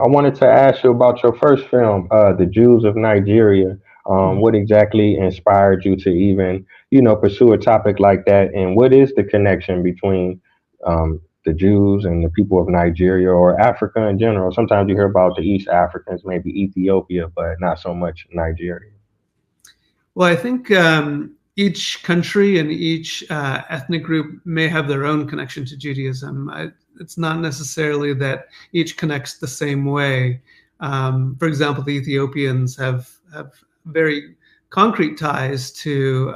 I wanted to ask you about your first film, The Jews of Nigeria. What exactly inspired you to even, pursue a topic like that? And what is the connection between the Jews and the people of Nigeria or Africa in general? Sometimes you hear about the East Africans, maybe Ethiopia, but not so much Nigeria. Well, I think each country and each ethnic group may have their own connection to Judaism. It's not necessarily that each connects the same way. For example, the Ethiopians have very concrete ties to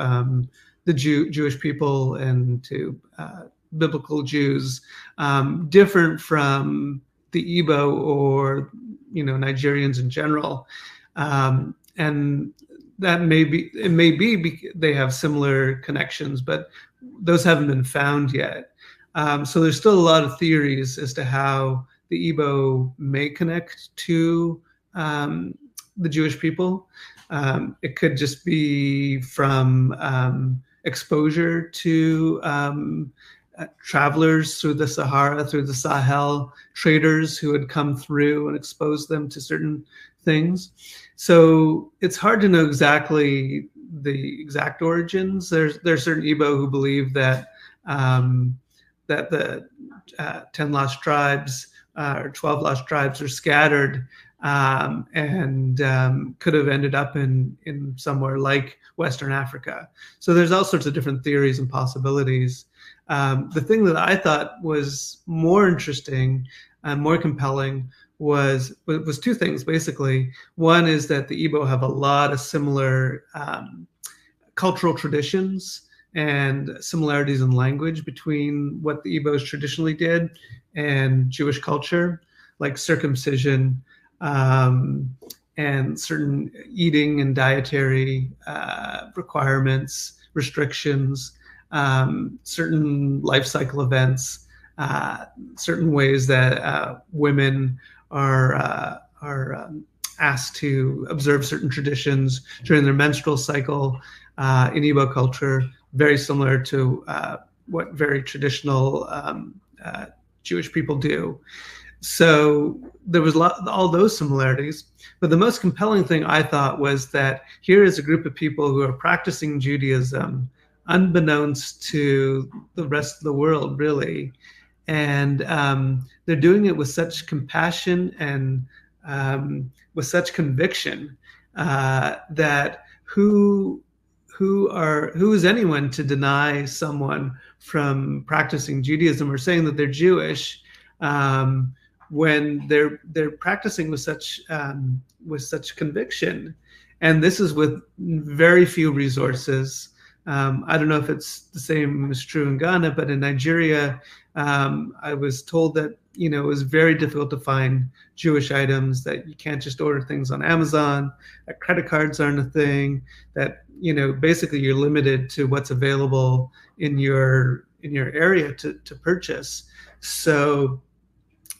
the Jewish people and to biblical Jews, different from the Igbo or Nigerians in general. And that may be they have similar connections, but those haven't been found yet. So there's still a lot of theories as to how the Igbo may connect to the Jewish people. It could just be from exposure to travelers through the Sahara, through the Sahel, traders who had come through and exposed them to certain things. So it's hard to know exactly the exact origins. There's certain Igbo who believe that that the 10 lost tribes or 12 lost tribes are scattered and could have ended up in somewhere like Western Africa. So there's all sorts of different theories and possibilities. The thing that I thought was more interesting and more compelling was two things, basically. One is that the Igbo have a lot of similar cultural traditions and similarities in language between what the Igbos traditionally did and Jewish culture, like circumcision and certain eating and dietary requirements, restrictions, certain life cycle events, certain ways that women are asked to observe certain traditions during their menstrual cycle in Igbo culture, very similar to what very traditional Jewish people do. So there was all those similarities. But the most compelling thing I thought was that here is a group of people who are practicing Judaism unbeknownst to the rest of the world, really. And they're doing it with such compassion and with such conviction that who is anyone to deny someone from practicing Judaism or saying that they're Jewish when they're practicing with such conviction? And this is with very few resources. I don't know if it's the same is true in Ghana, but in Nigeria, I was told that it was very difficult to find Jewish items, that you can't just order things on Amazon, that credit cards aren't a thing, that basically you're limited to what's available in your area to purchase. So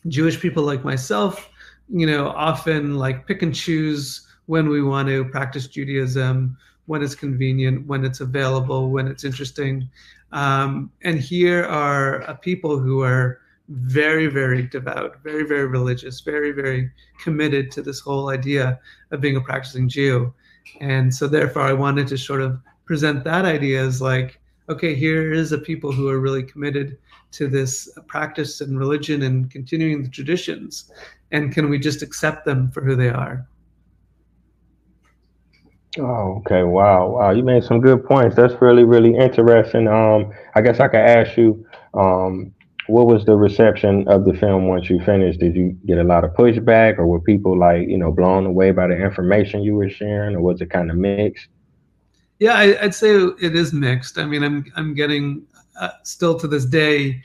Jewish people like myself, often like pick and choose when we want to practice Judaism, when it's convenient, when it's available, when it's interesting. And here are people who are very, very devout, very, very religious, very, very committed to this whole idea of being a practicing Jew. And so therefore I wanted to sort of present that idea as like, okay, here is a people who are really committed to this practice and religion and continuing the traditions. And can we just accept them for who they are? Oh, okay. Wow. Wow. You made some good points. That's really, really interesting. I guess I could ask you, what was the reception of the film once you finished? Did you get a lot of pushback, or were people like, blown away by the information you were sharing, or was it kind of mixed? Yeah, I'd say it is mixed. I mean, I'm getting still to this day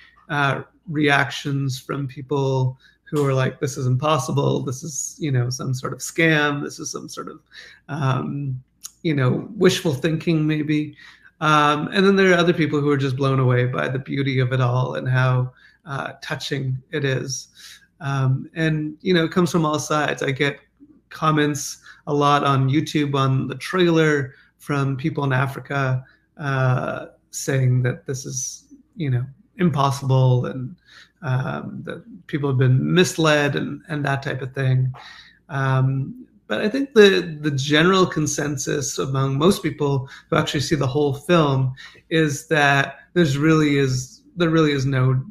reactions from people who are like, "This is impossible. This is some sort of scam. This is some sort of wishful thinking, maybe." And then there are other people who are just blown away by the beauty of it all and how touching it is. And it comes from all sides. I get comments a lot on YouTube on the trailer from people in Africa saying that this is, impossible, and that people have been misled and that type of thing. But I think the general consensus among most people who actually see the whole film is that there really is no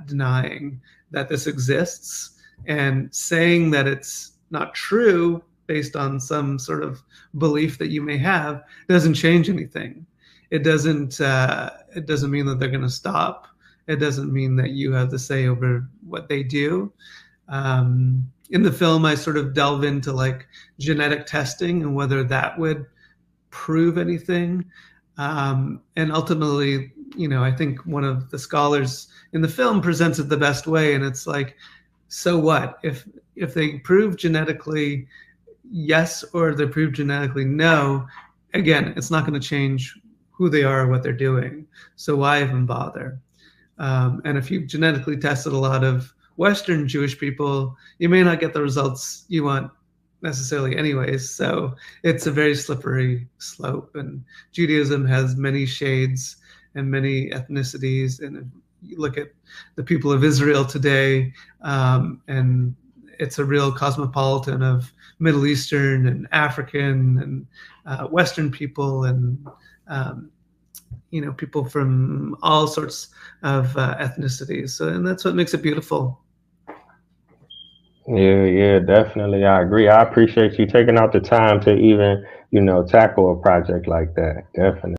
denying that this exists, and saying that it's not true based on some sort of belief that you may have doesn't change anything. It doesn't mean that they're going to stop. It doesn't mean that you have the say over what they do. In the film, I sort of delve into like genetic testing and whether that would prove anything. And ultimately, I think one of the scholars in the film presents it the best way, and it's like, so what if they prove genetically yes or they prove genetically no? Again, it's not going to change who they are or what they're doing. So why even bother? And if you've genetically tested a lot of Western Jewish people, you may not get the results you want necessarily anyways. So it's a very slippery slope. And Judaism has many shades and many ethnicities. And if you look at the people of Israel today, and it's a real cosmopolitan of Middle Eastern and African and Western people, and people from all sorts of ethnicities. So, and that's what makes it beautiful. Yeah, definitely. I agree. I appreciate you taking out the time to even, tackle a project like that. Definitely.